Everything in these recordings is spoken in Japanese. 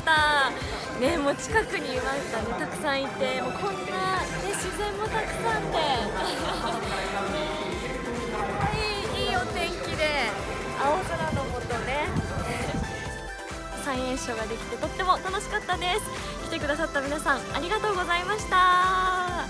したね。もう近くにいましたね、たくさんいて、もうこんな、ね、自然もたくさんでいいお天気で青空の下ねサイエンショーができてとっても楽しかったです。来てくださった皆さんありがとうございました。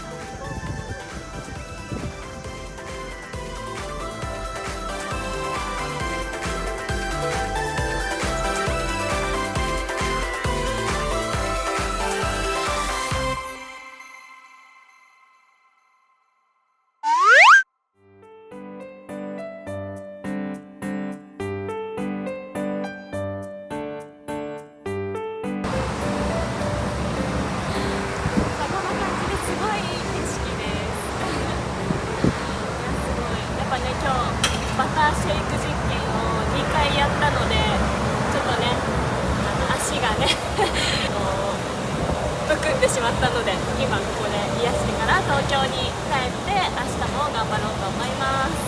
バターシェイク実験を2回やったので、ちょっとね足がねむくんでしまったので、今ここで癒してから東京に帰って明日も頑張ろうと思います。